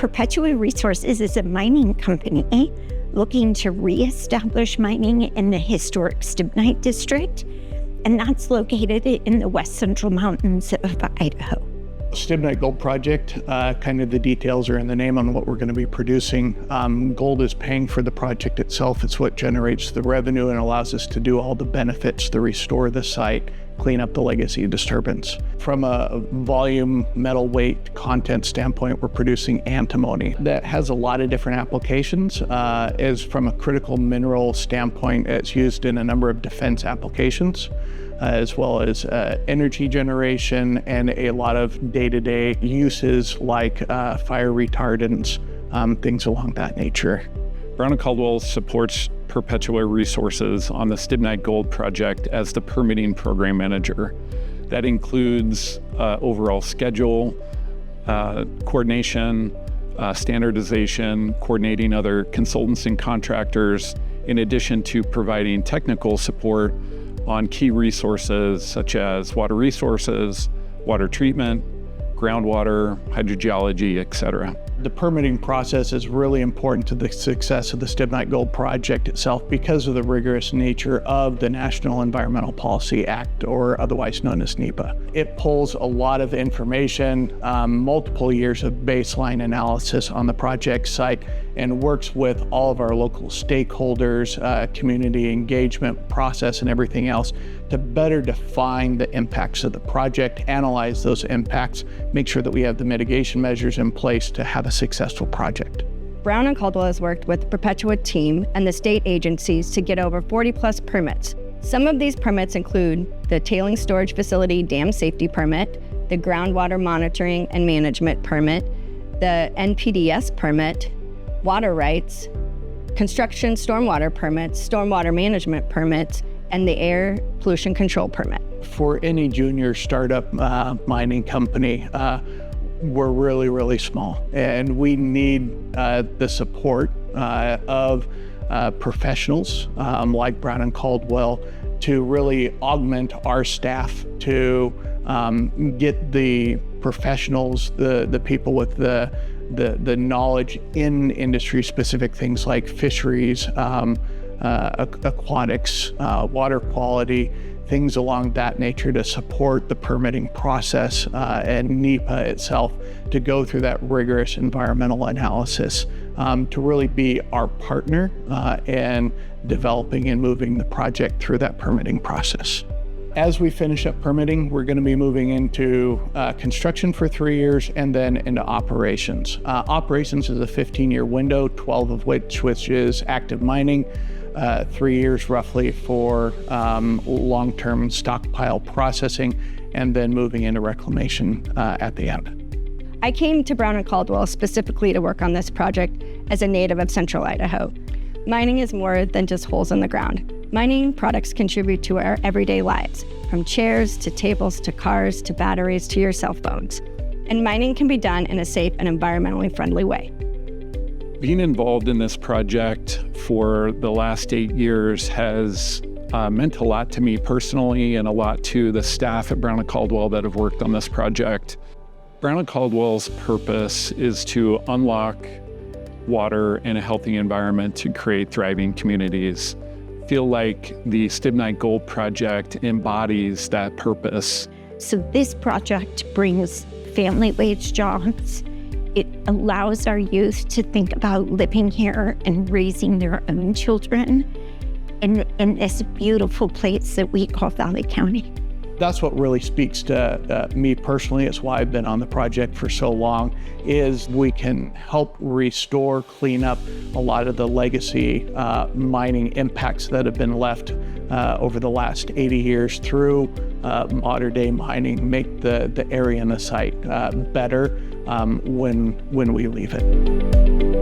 Perpetua Resources is a mining company looking to reestablish mining in the historic Stibnite District, and that's located in the west central mountains of Idaho. Stibnite Gold Project, kind of the details are in the name on what we're going to be producing. Gold is paying for the project itself. It's what generates the revenue and allows us to do all the benefits to restore the site, clean up the legacy disturbance. From a volume, metal weight, content standpoint, we're producing antimony. That has a lot of different applications. As from a critical mineral standpoint, it's used in a number of defense applications, as well as energy generation and a lot of day-to-day uses like fire retardants, things along that nature. Brown & Caldwell supports Perpetua Resources on the Stibnite Gold Project as the permitting program manager. That includes overall schedule, coordination, standardization, coordinating other consultants and contractors, in addition to providing technical support on key resources such as water resources, water treatment, groundwater, hydrogeology, etc. The permitting process is really important to the success of the Stibnite Gold Project itself because of the rigorous nature of the National Environmental Policy Act, or otherwise known as NEPA. It pulls a lot of information, multiple years of baseline analysis on the project site, and works with all of our local stakeholders, community engagement process and everything else to better define the impacts of the project, analyze those impacts, make sure that we have the mitigation measures in place to have a successful project. Brown & Caldwell has worked with the Perpetua team and the state agencies to get over 40+ permits. Some of these permits include the Tailings Storage Facility Dam Safety Permit, the Groundwater Monitoring and Management Permit, the NPDES Permit, water rights, construction stormwater permits, stormwater management permits, and the air pollution control permit. For any junior startup mining company, we're really, really small, and we need the support of professionals like Brown & Caldwell to really augment our staff to get the professionals, the people with the knowledge in industry-specific things like fisheries, aquatics, water quality, things along that nature to support the permitting process and NEPA itself to go through that rigorous environmental analysis to really be our partner in developing and moving the project through that permitting process. As we finish up permitting, we're going to be moving into construction for 3 years and then into operations. Operations is a 15-year window, 12 of which is active mining, 3 years roughly for long-term stockpile processing, and then moving into reclamation at the end. I came to Brown & Caldwell specifically to work on this project as a native of Central Idaho. Mining is more than just holes in the ground. Mining products contribute to our everyday lives, from chairs to tables to cars to batteries to your cell phones. And mining can be done in a safe and environmentally friendly way. Being involved in this project for the last 8 years has meant a lot to me personally and a lot to the staff at Brown & Caldwell that have worked on this project. Brown & Caldwell's purpose is to unlock water and a healthy environment to create thriving communities. I feel like the Stibnite Gold Project embodies that purpose. So this project brings family wage jobs. It allows our youth to think about living here and raising their own children in this beautiful place that we call Valley County. That's what really speaks to me personally. It's why I've been on the project for so long, is we can help restore, clean up a lot of the legacy mining impacts that have been left over the last 80 years through modern day mining, make the area and the site better when we leave it.